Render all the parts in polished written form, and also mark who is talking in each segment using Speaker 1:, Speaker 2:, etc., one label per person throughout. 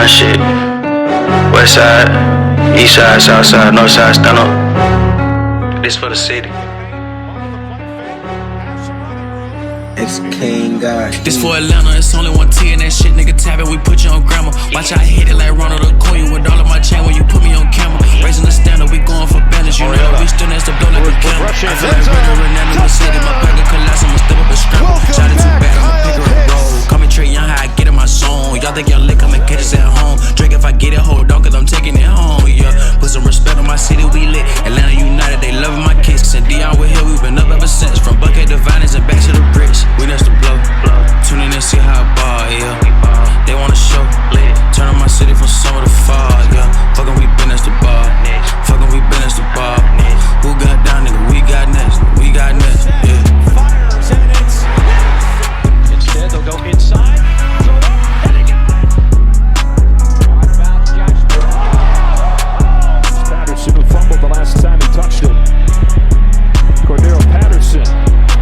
Speaker 1: shit. West side, east side, south side, north side, stand up. This for the city. It's King guy.
Speaker 2: This for Atlanta, it's only one T and that shit, nigga tap it, we put you on grammar. Watch I hit it like Ronald Acuna with all of my chain when you put me on camera. Raising the standard, we going for balance, you know we still next to blow like a camera. I feel like Ritter and that in the city, my back will collapse, I'ma step up and scramble. Shot it too bad, I'ma pick her and roll. Call me Trey Young, how I get in my zone. Y'all think y'all lit, come and catch us at home. Drake if I get it, hold on, cause I'm taking it home, yeah. Put some respect on my city, we lit. Atlanta United, they loving my kicks. And Dion with here, we been up ever since. From Bucket to Vinings and back to the bricks. We next to blow. Tune in and see how I ball, yeah. They wanna show. Turn on my city from summer to fall, yeah. Fuckin' we been as the ball. Fuckin' we been as the ball. Who got down, nigga? We got next. We got next, yeah.
Speaker 3: Fires and it's instead they'll go inside. Patterson who fumbled the last time he touched it. Cordero Patterson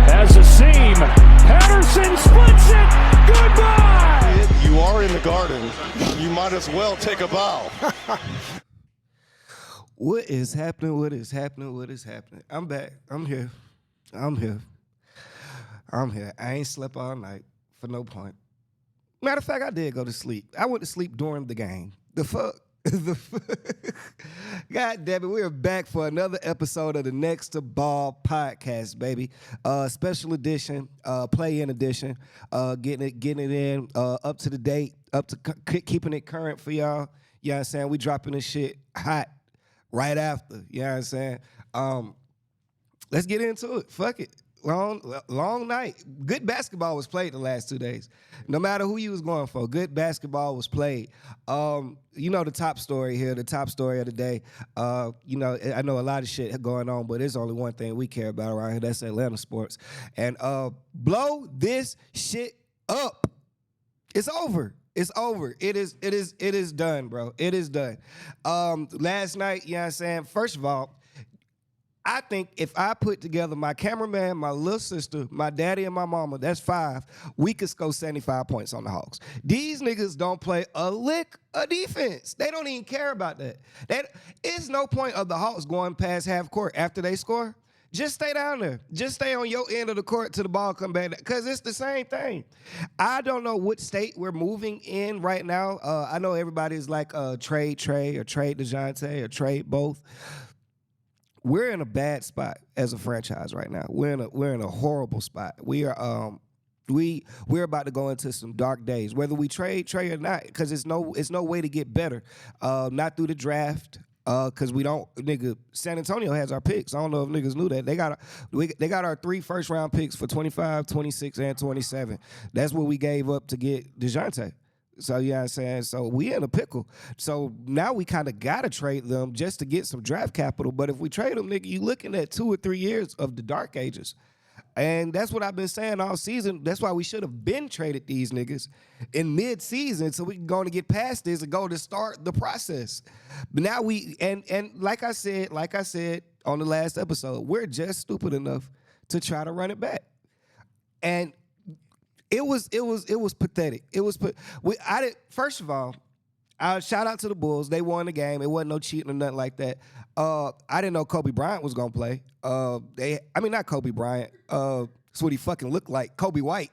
Speaker 3: has a seam. Patterson splits it. Goodbye.
Speaker 4: You are in the garden. You might as well take a bow.
Speaker 5: What is happening? What is happening? What is happening? I'm back. I'm here. I ain't slept all night for no point. Matter of fact, I did go to sleep. I went to sleep during the game. The fuck? God damn it, we are back for another episode of the Next2Ball podcast, baby. Special edition, play-in edition, getting it in, up to the date, keeping it current for y'all. You know what I'm saying? We dropping this shit hot right after. You know what I'm saying? Let's get into it. Fuck it. Long night. Good basketball was played the last 2 days. No matter who you was going for, good basketball was played. You know the top story here, the top story of the day. You know, I know a lot of shit going on, but there's only one thing we care about around here. That's Atlanta sports. And blow this shit up. It's over. It's over. It is done, bro. It is done. Last night, you know what I'm saying? First of all, I think if I put together my cameraman, my little sister, my daddy, and my mama, that's 5, we could score 75 points on the Hawks. These niggas don't play a lick of defense. They don't even care about that. It's no point of the Hawks going past half court after they score. Just stay down there. Just stay on your end of the court till the ball come back. Because it's the same thing. I don't know what state we're moving in right now. I know everybody's like trade Trey or trade DeJounte or trade both. We're in a bad spot as a franchise right now. We're in a horrible spot. We're about to go into some dark days, whether we trade Trey or not, because it's no way to get better. Not through the draft, because we don't. Nigga, San Antonio has our picks. I don't know if niggas knew that. They got our 3 first-round picks for 25, 26, and 27. That's what we gave up to get DeJounte. So, you know what I'm saying? So, we in a pickle. So, now we kind of got to trade them just to get some draft capital. But if we trade them, nigga, you looking at 2 or 3 years of the dark ages. And that's what I've been saying all season. That's why we should have been traded these niggas in mid-season so we can go and get past this and go to start the process. But now and like I said on the last episode, we're just stupid enough to try to run it back. And it was pathetic. First of all, shout out to the Bulls. They won the game. It wasn't no cheating or nothing like that. I didn't know Kobe Bryant was gonna play. Not Kobe Bryant. That's what he fucking looked like. Kobe White.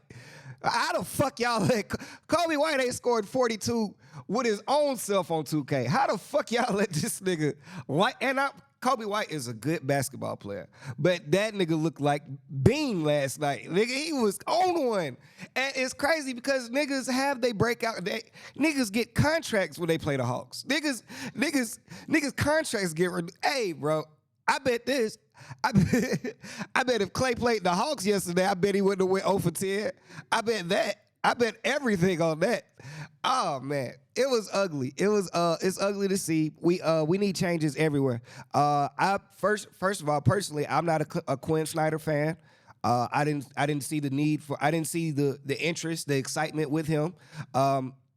Speaker 5: How the fuck y'all let Kobe White ain't scored 42 with his own self on 2K? How the fuck y'all let this nigga Kobe White is a good basketball player, but that nigga looked like Bean last night. Nigga, he was on one. And it's crazy because niggas have they breakout. Niggas get contracts when they play the Hawks. Niggas contracts get hey, bro, I bet if Clay played the Hawks yesterday, I bet he wouldn't have went 0 for 10. I bet everything on that. Oh man, it was ugly. It's ugly to see. We need changes everywhere. First of all, personally, I'm not a Quinn Snyder fan. I didn't see the need for. I didn't see the interest, the excitement with him.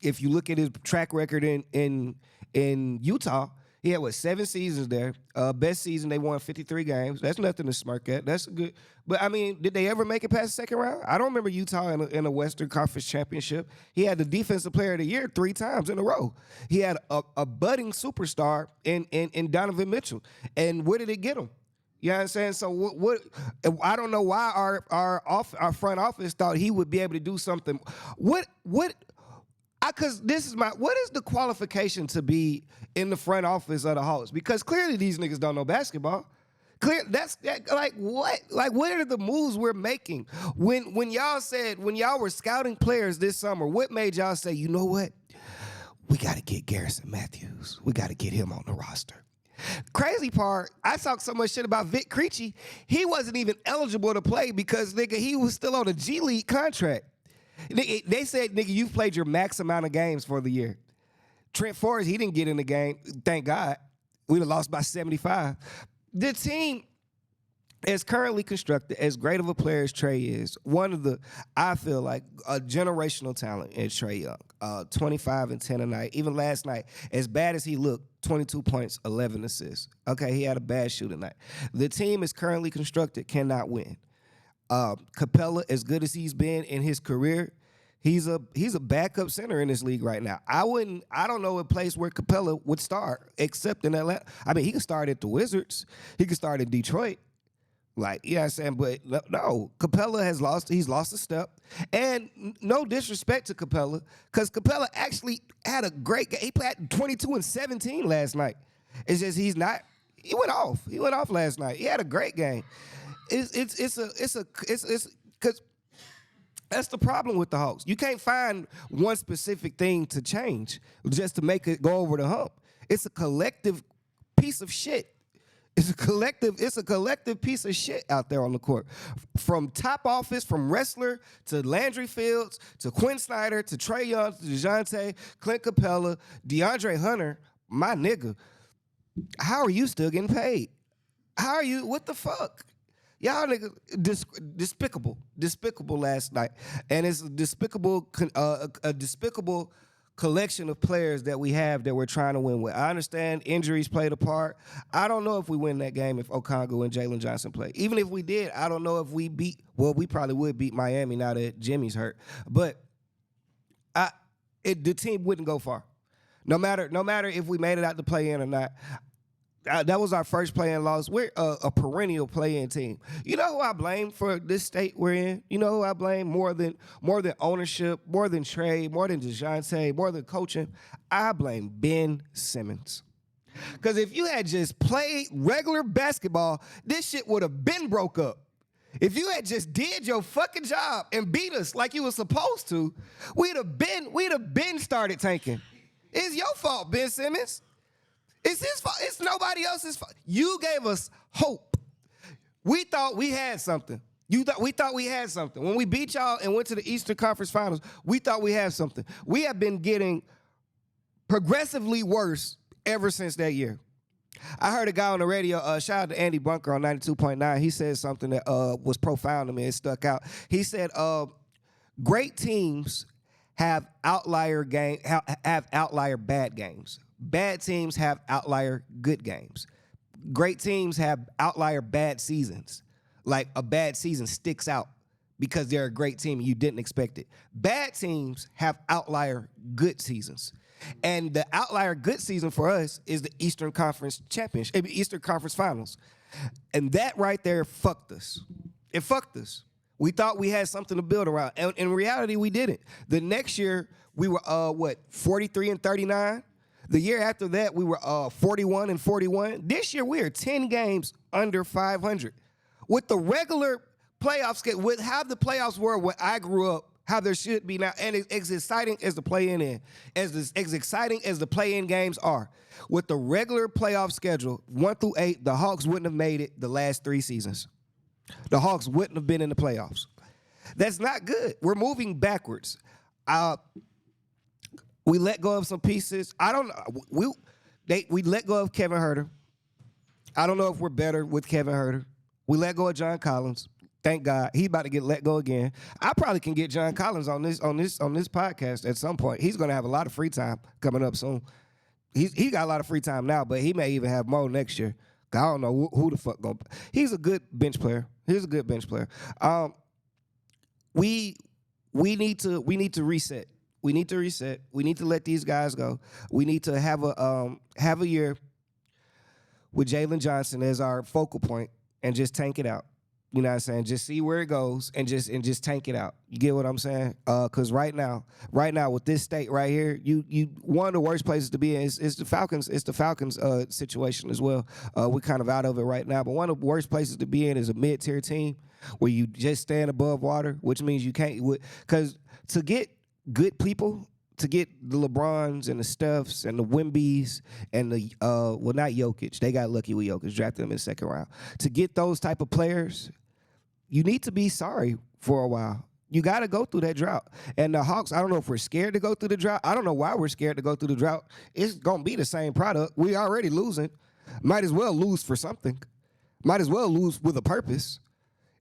Speaker 5: If you look at his track record in Utah, He had 7 seasons there. Best season they won 53 games. That's nothing to smirk at. That's good. But I mean, did they ever make it past the second round? I don't remember Utah in a Western Conference championship. He had the Defensive Player of the Year 3 times in a row. He had a budding superstar in Donovan Mitchell. And where did it get him? You know what I'm saying? So what I don't know why our front office thought he would be able to do something. Because what is the qualification to be in the front office of the Hawks? Because clearly these niggas don't know basketball. Like what? Like what are the moves we're making? When y'all were scouting players this summer, what made y'all say, you know what? We got to get Garrison Matthews. We got to get him on the roster. Crazy part, I talked so much shit about Vic Krejci. He wasn't even eligible to play because, nigga, he was still on a G League contract. They said, nigga, you've played your max amount of games for the year. Trent Forrest, he didn't get in the game. Thank God. We'd have lost by 75. The team is currently constructed, as great of a player as Trey is, I feel like, a generational talent in Trey Young. 25 and 10 a night. Even last night, as bad as he looked, 22 points, 11 assists. Okay, he had a bad shooting night. The team is currently constructed, cannot win. Capella, as good as he's been in his career, he's a backup center in this league right now. I don't know a place where Capella would start except in Atlanta. I mean, he could start at the Wizards. He could start in Detroit. Like, you know what I'm saying? But no, Capella he's lost a step. And no disrespect to Capella, because Capella actually had a great game. He played 22 and 17 last night. It's just he went off. He went off last night. He had a great game. Because that's the problem with the Hawks. You can't find one specific thing to change just to make it go over the hump. It's a collective piece of shit. It's a collective piece of shit out there on the court. From top office, from Wrestler to Landry Fields to Quinn Snyder to Trey Young to DeJounte, Clint Capella, DeAndre Hunter, my nigga. How are you still getting paid? How are you? What the fuck? Y'all niggas despicable last night, and it's a despicable collection of players that we have that we're trying to win with. I understand injuries played a part. I don't know if we win that game if Okongwu and Jalen Johnson play. Even if we did, I don't know if we we probably would beat Miami now that Jimmy's hurt. But the team wouldn't go far. No matter if we made it out to play-in or not. That was our first play-in loss. We're a perennial play-in team. You know who I blame for this state we're in? You know who I blame more than ownership, more than Trey, more than DeJounte, more than coaching? I blame Ben Simmons. Because if you had just played regular basketball, this shit would have been broke up. If you had just did your fucking job and beat us like you were supposed to, we'd have been started tanking. It's your fault, Ben Simmons. It's his fault. It's nobody else's fault. You gave us hope. We thought we had something. We thought we had something. When we beat y'all and went to the Eastern Conference Finals, we thought we had something. We have been getting progressively worse ever since that year. I heard a guy on the radio, shout out to Andy Bunker on 92.9. He said something that was profound to me. It stuck out. He said, great teams have outlier bad games. Bad teams have outlier good games. Great teams have outlier bad seasons. Like a bad season sticks out because they're a great team and you didn't expect it. Bad teams have outlier good seasons. And the outlier good season for us is the Eastern Conference Championship, Eastern Conference Finals. And that right there fucked us. It fucked us. We thought we had something to build around. And in reality, we didn't. The next year, we were, 43 and 39? The year after that, we were 41 and 41. This year, we are 10 games under 500. With the regular playoff schedule, with how the playoffs were when I grew up, how there should be now, and as exciting as the play-in, as exciting as the play-in games are, with the regular playoff schedule, 1 through 8, the Hawks wouldn't have made it the last 3 seasons. The Hawks wouldn't have been in the playoffs. That's not good. We're moving backwards. We let go of some pieces. I don't know. We let go of Kevin Huerter. I don't know if we're better with Kevin Huerter. We let go of John Collins. Thank God. He's about to get let go again. I probably can get John Collins on this podcast at some point. He's going to have a lot of free time coming up soon. he got a lot of free time now, but he may even have more next year. I don't know who the fuck going. He's a good bench player. He's a good bench player. We need to reset. We need to reset. We need to let these guys go. We need to have a year with Jalen Johnson as our focal point and just tank it out. You know what I'm saying? Just see where it goes and just tank it out. You get what I'm saying? Because right now with this state right here, you one of the worst places to be in is the Falcons. It's the Falcons situation as well. We're kind of out of it right now, but one of the worst places to be in is a mid-tier team where you just stand above water, which means you can't. Because to get good people, to get the LeBrons and the Stephs and the Wembys and the well, not Jokic. They got lucky with Jokic, drafted them in the second round. To get those type of players, you need to be sorry for a while. You got to go through that drought. And the Hawks, I don't know if we're scared to go through the drought. I don't know why we're scared to go through the drought. It's going to be the same product. We already losing. Might as well lose for something. Might as well lose with a purpose.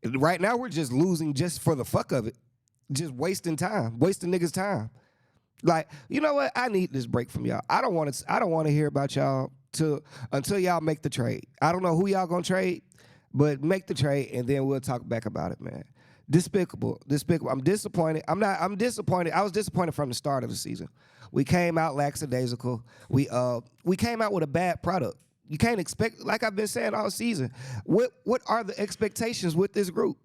Speaker 5: Right now, we're just losing just for the fuck of it. Just wasting time, wasting niggas' time. Like, you know what? I need this break from y'all. I don't want to hear about y'all until y'all make the trade. I don't know who y'all gonna trade, but make the trade and then we'll talk back about it, man. Despicable. I'm disappointed. I'm disappointed. I was disappointed from the start of the season. We came out lackadaisical. We came out with a bad product. You can't expect, like I've been saying all season, what are the expectations with this group?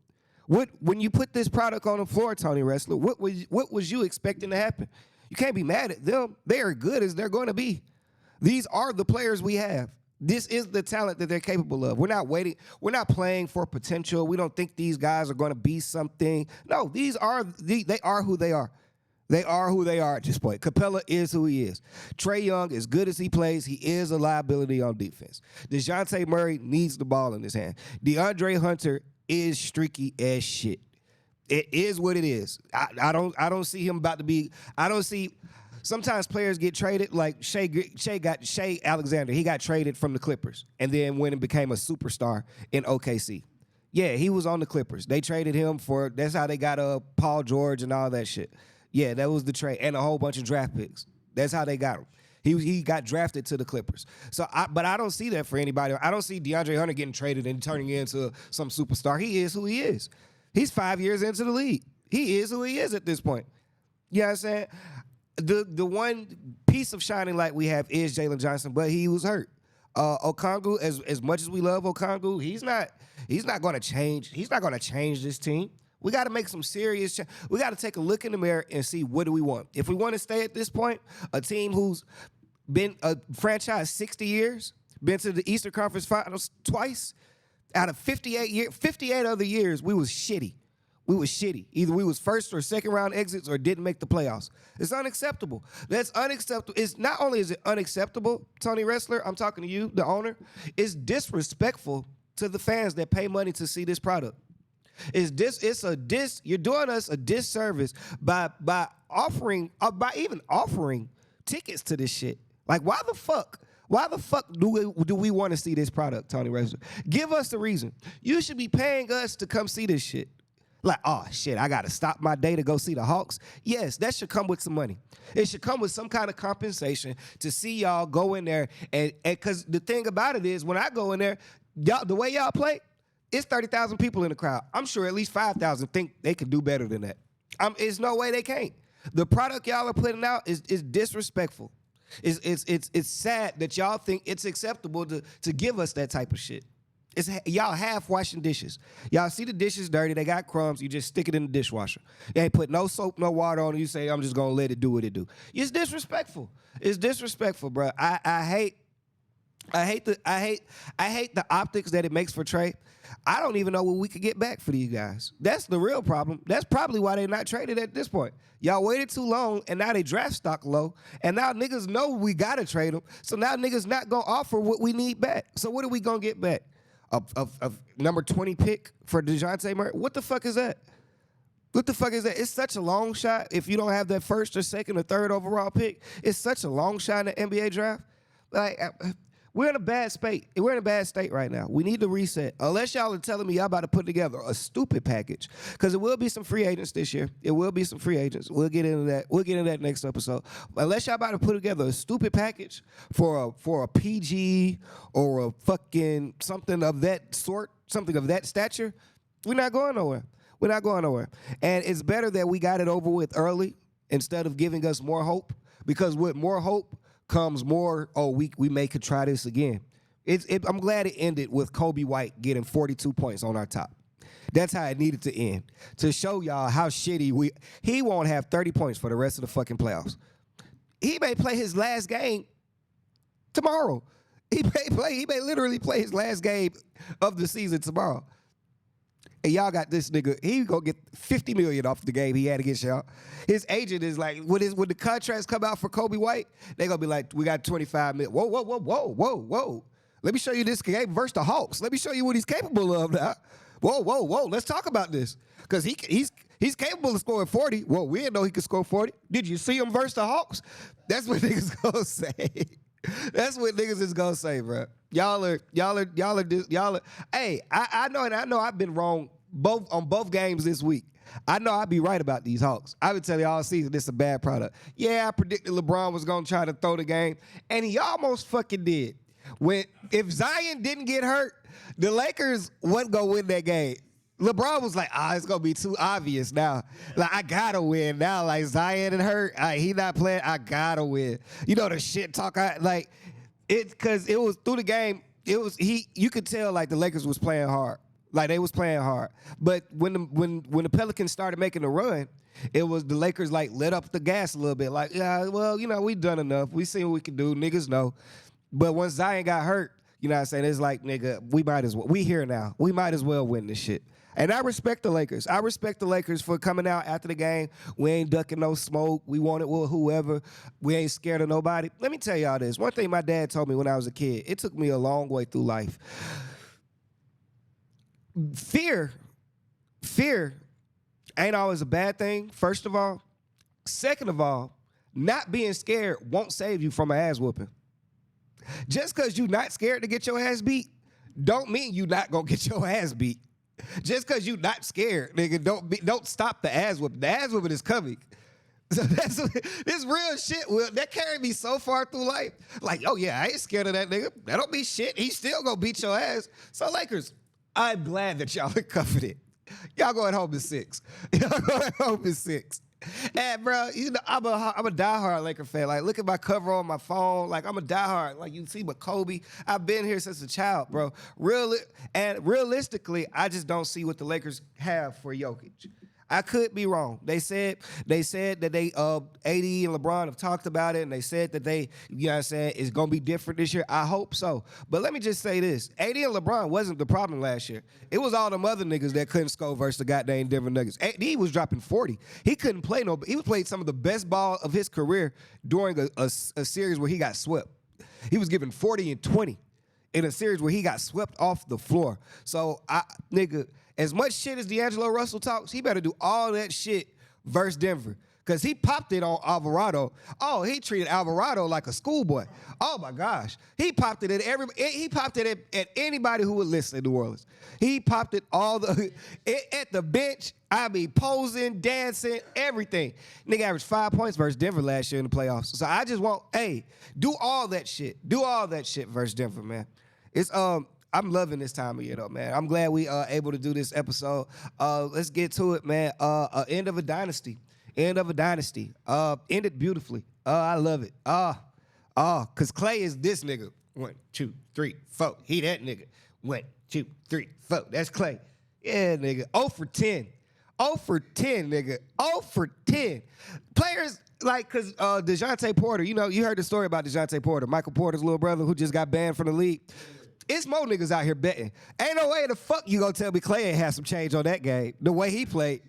Speaker 5: When you put this product on the floor, Tony Wrestler, what was you expecting to happen? You can't be mad at them. They are good as they're going to be. These are the players we have. This is the talent that they're capable of. We're not waiting. We're not playing for potential. We don't think these guys are going to be something. No, they are who they are. They are who they are at this point. Capella is who he is. Trae Young, as good as he plays, he is a liability on defense. DeJounte Murray needs the ball in his hand. DeAndre Hunter is streaky as shit. It is what it is. I don't see him about to be. I don't see. Sometimes players get traded, like Shea Alexander. He got traded from the Clippers and then went and became a superstar in OKC. Yeah, he was on the Clippers. They traded him for. That's how they got Paul George and all that shit. Yeah, that was the trade and a whole bunch of draft picks. That's how they got him. He got drafted to the Clippers. But I don't see that for anybody. I don't see DeAndre Hunter getting traded and turning into some superstar. He is who he is. He's 5 years into the league. He is who he is at this point. You know what I'm saying? The one piece of shining light we have is Jalen Johnson, but he was hurt. Okongwu, as much as we love Okongwu, he's not going to change. He's not going to change this team. We got to make some serious change. We got to take a look in the mirror and see what do we want. If we want to stay at this point, a team who's been a franchise 60 years, been to the Eastern Conference Finals twice, out of 58 other years, we was shitty. We was shitty. Either we was first or second round exits or didn't make the playoffs. It's unacceptable. That's unacceptable. It's not only is it unacceptable, Tony Wrestler, I'm talking to you, the owner, it's disrespectful to the fans that pay money to see this product. You're doing us a disservice by even offering tickets to this shit. Like, why the fuck do we want to see this product, Tony Wrestler? Give us the reason. You should be paying us to come see this shit. Like, oh shit, I gotta stop my day to go see the Hawks. Yes, that should come with some money. It should come with some kind of compensation to see y'all go in there and because the thing about it is when I go in there, y'all the way y'all play, it's 30,000 people in the crowd. I'm sure at least 5,000 think they could do better than that. There's no way they can't. The product y'all are putting out is disrespectful. It's sad that y'all think it's acceptable to give us that type of shit. It's y'all half washing dishes. Y'all see the dishes dirty, they got crumbs, you just stick it in the dishwasher. You ain't put no soap, no water on it, you say, I'm just gonna let it do what it do. It's disrespectful. It's disrespectful, bro. I hate the optics that it makes for Trae. I don't even know what we could get back for these guys. That's the real problem. That's probably why they're not traded at this point. Y'all waited too long, and now they draft stock low, and now niggas know we got to trade them, so now niggas not going to offer what we need back. So what are we going to get back? A number 20 pick for DeJounte Murray? What the fuck is that? What the fuck is that? It's such a long shot if you don't have that first or second or third overall pick. It's such a long shot in the NBA draft. Like, We're in a bad state. We're in a bad state right now. We need to reset. Unless y'all are telling me y'all about to put together a stupid package. Because it will be some free agents this year. It will be some free agents. We'll get into that. We'll get into that next episode. Unless y'all about to put together a stupid package for a PG or a fucking something of that sort, something of that stature, we're not going nowhere. We're not going nowhere. And it's better that we got it over with early instead of giving us more hope. Because with more hope comes more, we may could try this again. I'm glad it ended with Kobe White getting 42 points on our top. That's how it needed to end. To show y'all how shitty he won't have 30 points for the rest of the fucking playoffs. He may play his last game tomorrow. He may literally play his last game of the season tomorrow. And y'all got this nigga, he gonna get $50 million off the game he had against y'all. His agent is like, when the contracts come out for Kobe White, they gonna be like, we got 25 million. Whoa. Let me show you this game versus the Hawks. Let me show you what he's capable of now. Whoa. Let's talk about this. Because he's capable of scoring 40. Well, we didn't know he could score 40. Did you see him versus the Hawks? That's what niggas gonna say. That's what niggas is gonna say, bro. Y'all are. Hey, I know I've been wrong on both games this week. I know I'd be right about these Hawks. I would tell you all season this is a bad product. Yeah, I predicted LeBron was gonna try to throw the game, and he almost fucking did. If Zion didn't get hurt, the Lakers wasn't gonna win that game. LeBron was like, it's gonna be too obvious now. Like, I gotta win now. Like, Zion and hurt, he not playing. I gotta win. You know the shit talk. Because it was through the game. You could tell like the Lakers was playing hard. Like they was playing hard. But when the Pelicans started making a run, it was the Lakers like let up the gas a little bit. Like, yeah, well, we done enough. We seen what we can do. Niggas know. But once Zion got hurt, you know what I'm saying? It's like, nigga, we here now. We might as well win this shit. And I respect the Lakers. I respect the Lakers for coming out after the game. We ain't ducking no smoke. We want it with whoever. We ain't scared of nobody. Let me tell y'all this. One thing my dad told me when I was a kid, it took me a long way through life. Fear ain't always a bad thing, first of all. Second of all, not being scared won't save you from an ass whooping. Just because you're not scared to get your ass beat, don't mean you not gonna get your ass beat. Just because you not scared, nigga, don't stop the ass whooping. The ass whooping is coming. So this real shit. That carried me so far through life. Like, oh yeah, I ain't scared of that nigga. That don't be shit. He still gonna beat your ass. So Lakers, I'm glad that y'all are confident. Y'all going home in 6. And bro, I'm a diehard Laker fan. Like, look at my cover on my phone. Like, I'm a diehard. Like, you see, but Kobe, I've been here since a child, bro. Realistically, I just don't see what the Lakers have for Jokic. I could be wrong. They said that they AD and LeBron have talked about it, and they said that they, you know what I'm saying, it's gonna be different this year. I hope so. But let me just say this: AD and LeBron wasn't the problem last year. It was all them other niggas that couldn't score versus the goddamn Denver Nuggets. AD was dropping 40. He couldn't play no. He was playing some of the best ball of his career during a series where he got swept. He was giving 40 and 20 in a series where he got swept off the floor. So nigga. As much shit as D'Angelo Russell talks, he better do all that shit versus Denver. Because he popped it on Alvarado. Oh, he treated Alvarado like a schoolboy. Oh, my gosh. He popped it at anybody who would listen in New Orleans. He popped it at the bench. I mean, posing, dancing, everything. Nigga averaged 5 points versus Denver last year in the playoffs. So I just want, do all that shit. Do all that shit versus Denver, man. I'm loving this time of year, though, man. I'm glad we are able to do this episode. Let's get to it, man. End of a dynasty. Ended beautifully. I love it. Because Clay is this nigga. 1, 2, 3, 4. He that nigga. 1, 2, 3, 4. That's Clay. Yeah, nigga. 0 for 10. 0 for 10, nigga. 0 for 10. Players, because DeJounte Porter, you heard the story about DeJounte Porter, Michael Porter's little brother who just got banned from the league. It's more niggas out here betting. Ain't no way the fuck you gonna tell me Clay ain't had some change on that game. The way he played.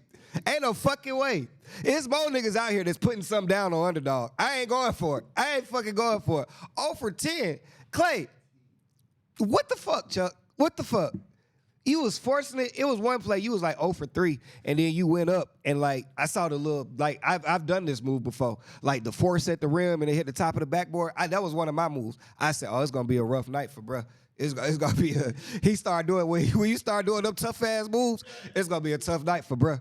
Speaker 5: Ain't no fucking way. It's more niggas out here that's putting something down on underdog. I ain't going for it. I ain't fucking going for it. 0 for 10. Clay, what the fuck, Chuck? What the fuck? You was forcing it. It was one play. You was like 0 for 3, and then you went up and like I saw the little like I've done this move before, like the force at the rim and it hit the top of the backboard. That was one of my moves. I said, oh, it's gonna be a rough night for bruh. It's gonna be a. He started doing when you start doing them tough ass moves. It's gonna be a tough night for bruh.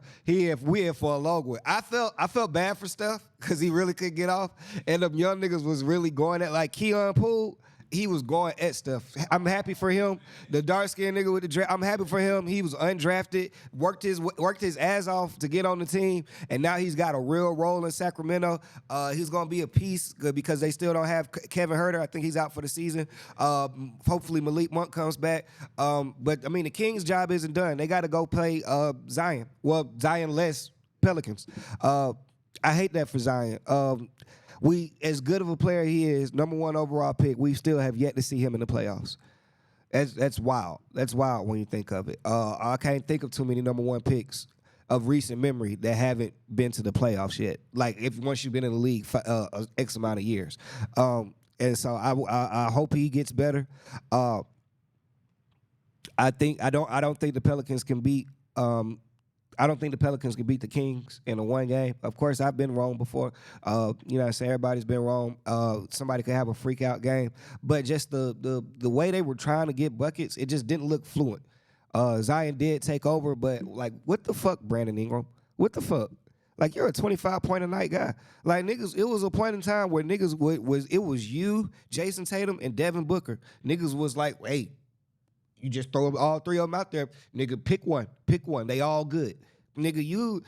Speaker 5: We in for a long one. I felt bad for Steph because he really couldn't get off, and them young niggas was really going at like Keon Poole. He was going at stuff. I'm happy for him. The dark-skinned nigga with the draft. I'm happy for him. He was undrafted, worked his ass off to get on the team, and now he's got a real role in Sacramento. He's gonna be a piece because they still don't have Kevin Huerter. I think he's out for the season. Hopefully Malik Monk comes back. But I mean, the Kings' job isn't done. They got to go play Zion. Well, Zion-less Pelicans. I hate that for Zion. As good of a player he is, number 1 overall pick, we still have yet to see him in the playoffs. That's wild. That's wild when you think of it. I can't think of too many number 1 picks of recent memory that haven't been to the playoffs yet. Like once you've been in the league for X amount of years. And so I hope he gets better. I don't think the Pelicans can beat. I don't think the Pelicans can beat the Kings in a one game. Of course, I've been wrong before. You know what I'm saying? Everybody's been wrong. Somebody could have a freak out game. But just the way they were trying to get buckets, it just didn't look fluent. Zion did take over, but like, what the fuck, Brandon Ingram? What the fuck? Like, you're a 25-point-a-night guy. Like, niggas, it was a point in time where niggas it was you, Jason Tatum, and Devin Booker. Niggas was like, hey, you just throw all 3 of them out there. Nigga, pick one. They all good. Nigga,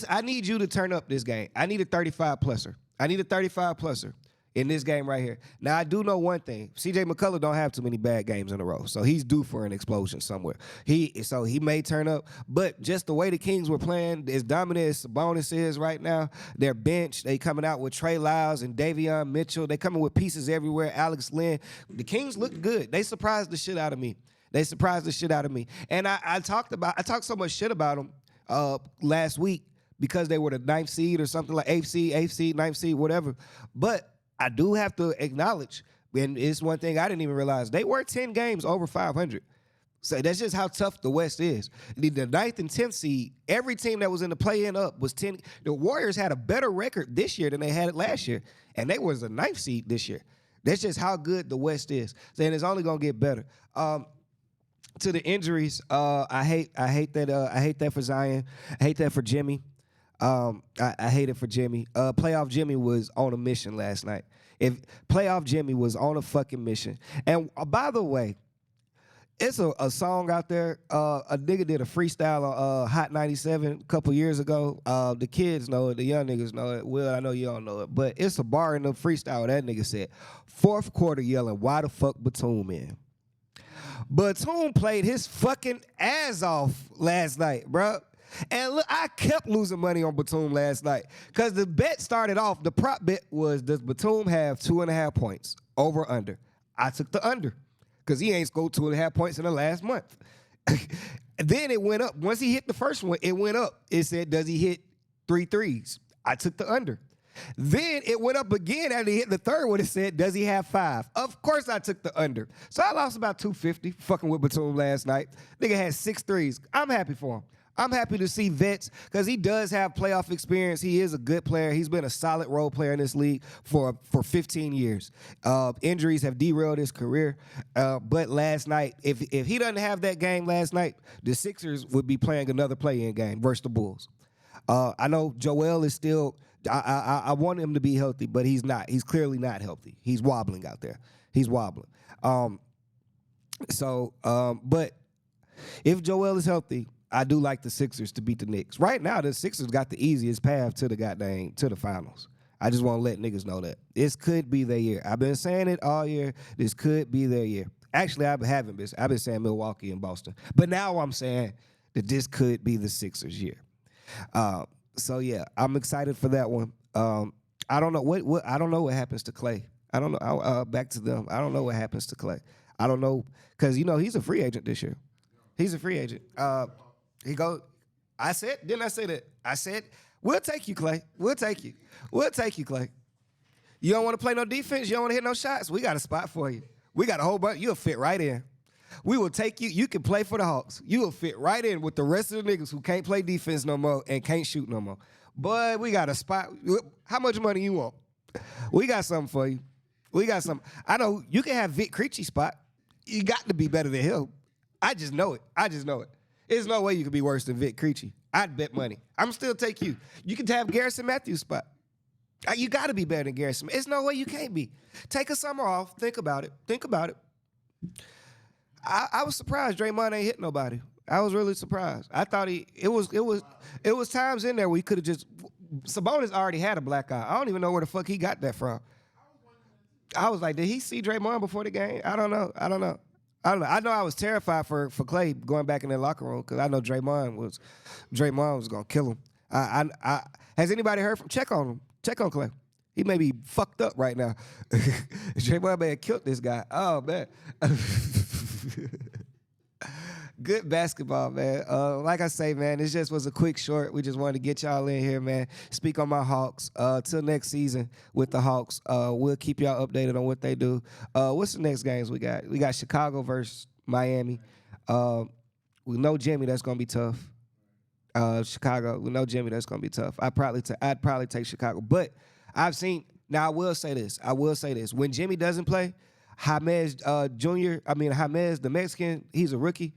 Speaker 5: I need you to turn up this game. I need a 35-pluser. In this game right here. Now, I do know one thing. C.J. McCullough don't have too many bad games in a row, so he's due for an explosion somewhere. So he may turn up, but just the way the Kings were playing, as dominant as Sabonis is right now, their bench, they coming out with Trey Lyles and Davion Mitchell. They coming with pieces everywhere, Alex Lynn. The Kings look good. They surprised the shit out of me. And I talked so much shit about them last week because they were the 9th seed or something like 8th seed, 9th seed, whatever. But I do have to acknowledge, and it's one thing I didn't even realize, they were 10 games over 500. So that's just how tough the West is. The 9th and 10th seed, every team that was in the play-in up was 10. The Warriors had a better record this year than they had it last year, and they was the 9th seed this year. That's just how good the West is. And it's only going to get better. To the injuries, I hate that for Zion. I hate that for Jimmy. I hate it for Jimmy. Playoff Jimmy was on a mission last night. If Playoff Jimmy was on a fucking mission. And by the way, it's a song out there. A nigga did a freestyle on Hot 97 a couple years ago. The kids know it. The young niggas know it. Well, I know you don't know it. But it's a bar in the freestyle. That nigga said, 4th quarter yelling, why the fuck Batum in? Batum played his fucking ass off last night, bro. And look, I kept losing money on Batum last night because the bet started off, the prop bet was, does Batum have 2.5 points, over, under? I took the under because he ain't scored 2.5 points in the last month. Then it went up. Once he hit the first one, it went up. It said, does he hit 3 threes? I took the under. Then it went up again after he hit the third one. It said, does he have 5? Of course I took the under. So I lost about $250 fucking with Batum last night. Nigga had 6 threes. I'm happy for him. I'm happy to see vets because he does have playoff experience. He is a good player. He's been a solid role player in this league for 15 years. Injuries have derailed his career. But last night, if he doesn't have that game last night, the Sixers would be playing another play-in game versus the Bulls. I know Joel is still I want him to be healthy, but he's not. He's clearly not healthy. He's wobbling out there. He's wobbling. But if Joel is healthy, I do like the Sixers to beat the Knicks. Right now, the Sixers got the easiest path to the finals. I just want to let niggas know that. This could be their year. I've been saying it all year. This could be their year. Actually, I haven't been. I've been saying Milwaukee and Boston. But now I'm saying that this could be the Sixers' year. So, yeah, I'm excited for that one. I don't know what I don't know what happens to Clay. I don't know. Back to them. I don't know what happens to Clay. I don't know because, he's a free agent this year. He's a free agent. Didn't I say that? I said, we'll take you, Clay. We'll take you, Clay. You don't want to play no defense? You don't want to hit no shots? We got a spot for you. We got a whole bunch. You'll fit right in. We will take you. You can play for the Hawks. You will fit right in with the rest of the niggas who can't play defense no more and can't shoot no more. But we got a spot. How much money you want? We got something for you. We got something. I know you can have Vic Creechy's spot. You got to be better than him. I just know it. There's no way you could be worse than Vic Creechy. I'd bet money. I'm still take you. You can have Garrison Matthews' spot. You got to be better than Garrison. There's no way you can't be. Take a summer off. Think about it. I was surprised Draymond ain't hit nobody. I was really surprised. I thought it was times in there where he could have just. Sabonis already had a black eye. I don't even know where the fuck he got that from. I was like, did he see Draymond before the game? I don't know. I know I was terrified for Clay going back in the locker room because I know Draymond was gonna kill him. Has anybody heard from? Check on him. Check on Clay. He may be fucked up right now. Draymond may have killed this guy. Oh man. Good basketball, man. Like I say, man, this just was a quick short. We just wanted to get y'all in here, man. Speak on my Hawks. Till next season with the Hawks. We'll keep y'all updated on what they do. What's the next games we got? We got Chicago versus Miami. We know Jimmy, that's gonna be tough. Chicago, we know Jimmy, that's gonna be tough. I'd probably take Chicago, but I've seen. Now I will say this. When Jimmy doesn't play, James the Mexican, he's a rookie.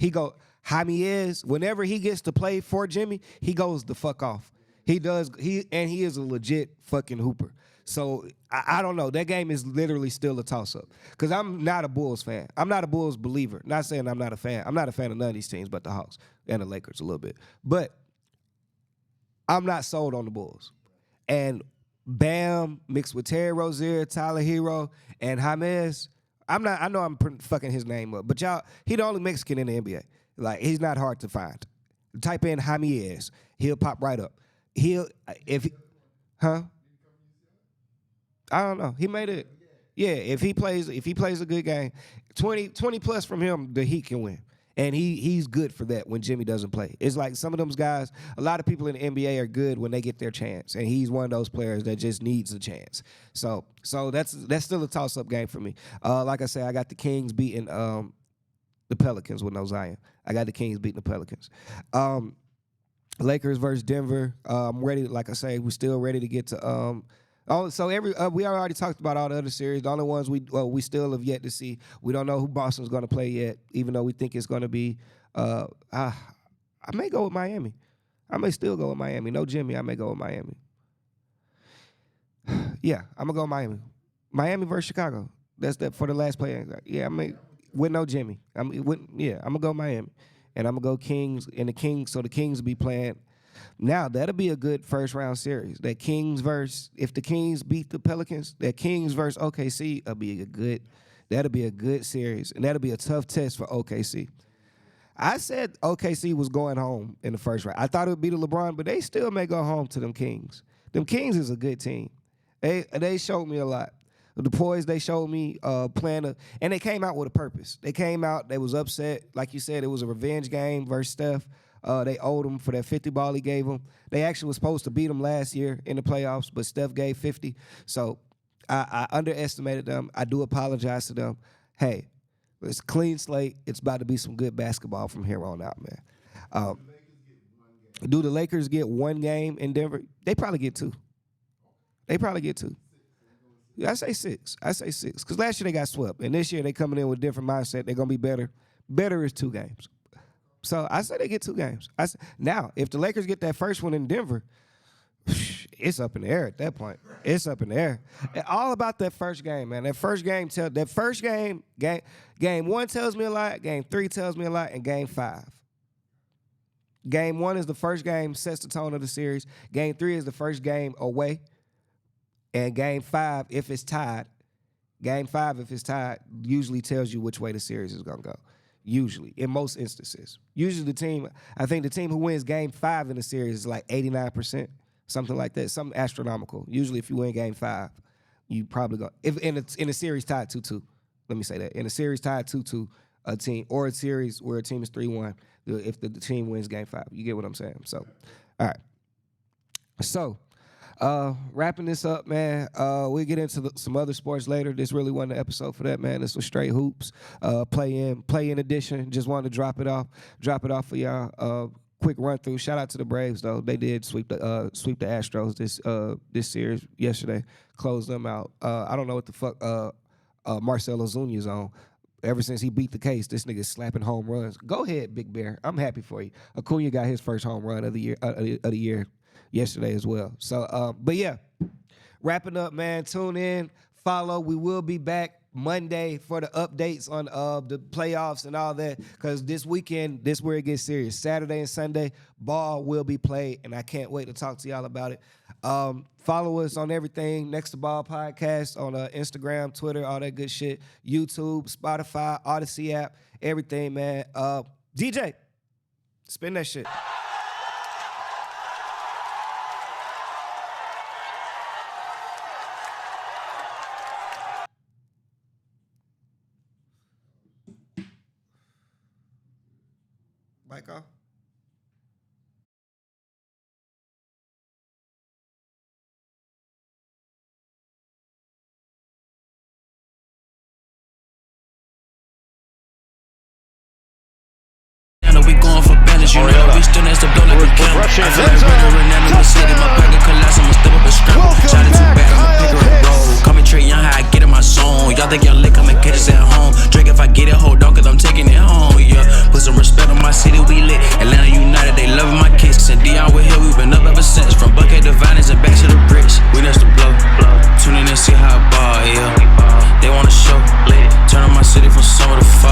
Speaker 5: James, whenever he gets to play for Jimmy, he goes the fuck off. He is a legit fucking hooper. So I don't know. That game is literally still a toss-up. Because I'm not a Bulls fan. I'm not a Bulls believer. Not saying I'm not a fan. I'm not a fan of none of these teams but the Hawks and the Lakers a little bit. But I'm not sold on the Bulls. And Bam mixed with Terry Rozier, Tyler Hero, and James. I know I'm fucking his name up, but y'all, he the only Mexican in the NBA. Like, he's not hard to find. Type in James, he'll pop right up. I don't know. He made it. Yeah, if he plays a good game, 20 plus from him, the Heat can win. And he's good for that when Jimmy doesn't play. It's like some of them guys, a lot of people in the NBA are good when they get their chance. And he's one of those players that just needs a chance. So that's still a toss-up game for me. Like I said, I got the Kings beating the Pelicans with no Zion. I got the Kings beating the Pelicans. Lakers versus Denver. I'm ready, like I say, we're still ready to get to we already talked about all the other series. The only ones we still have yet to see. We don't know who Boston's going to play yet, even though we think it's going to be. I may go with Miami. I may still go with Miami. No Jimmy, I may go with Miami. Yeah, I'm gonna go with Miami. Miami versus Chicago. That's that for the last play. Yeah, I may with no Jimmy. I'm gonna go Miami, and I'm gonna go Kings and the Kings. So the Kings will be playing. Now, that'll be a good first-round series. If the Kings beat the Pelicans, that Kings versus OKC that'll be a good series, and that'll be a tough test for OKC. I said OKC was going home in the first round. I thought it would be the LeBron, but they still may go home to them Kings. Them Kings is a good team. They showed me a lot. The poise they showed me and they came out with a purpose. They came out, they was upset. Like you said, it was a revenge game versus Steph. They owed him for that 50 ball he gave him. They actually was supposed to beat him last year in the playoffs, but Steph gave 50. So I underestimated them. I do apologize to them. Hey, it's a clean slate. It's about to be some good basketball from here on out, man. Do the Lakers get one game in Denver? They probably get two. Yeah, I say six. Because last year they got swept, and this year they coming in with a different mindset. They're going to be better. Better is 2 games. So I say they get 2 games. Now, if the Lakers get that first one in Denver, it's up in the air at that point. It's up in the air. All about that first game, man. That first game, game 1 tells me a lot, game 3 tells me a lot, and game 5. Game 1 is the first game, sets the tone of the series. Game 3 is the first game away. And game 5, if it's tied, usually tells you which way the series is going to go. Usually, in most instances. Usually I think the team who wins game 5 in the series is like 89%, something like that, something astronomical. Usually if you win game 5, you probably go. If in a series tied 2-2, let me say that. In a series tied 2-2, a team, or a series where a team is 3-1, if the team wins game 5. You get what I'm saying? So, all right. So, Wrapping this up, man. We'll get into some other sports later. This really wasn't an episode for that, man. This was straight hoops. Play-in edition. Just wanted to drop it off for y'all. Quick run through. Shout out to the Braves though. They did sweep the Astros this series yesterday. Closed them out. I don't know what the fuck Marcell Ozuna's on. Ever since he beat the case, this nigga's slapping home runs. Go ahead, Big Bear. I'm happy for you. Acuna got his first home run of the year yesterday as well. So, but yeah, wrapping up, man. Tune in, follow. We will be back Monday for the updates on the playoffs and all that, because this weekend, this where it gets serious. Saturday and Sunday, ball will be played, and I can't wait to talk to y'all about it. Follow us on everything, Next2Ball podcast on Instagram, Twitter, all that good shit, YouTube, Spotify, Odyssey app, everything, man. DJ, spin that shit. Mic off.
Speaker 2: We going for balance, you know. We still next to blow like a camel. I feel like running around in the city. My pocket collapse, I'ma step up and scramble. Shot it too bad, I'ma pick her and roll. Call me Trey Young, how I get in my zone. Y'all think y'all lick, come and catch us at home. Drake if I get it, hold on, cause I'm taking it home, yeah. Put some respect on my city, we lit. Atlanta United, they loving my kicks. And Dion with Hill, we been up ever since. From Buckhead to Vinings and back to the bricks. We next to blow. Tune in and see how I ball, yeah. They wanna show. Turn on my city from summer to fall.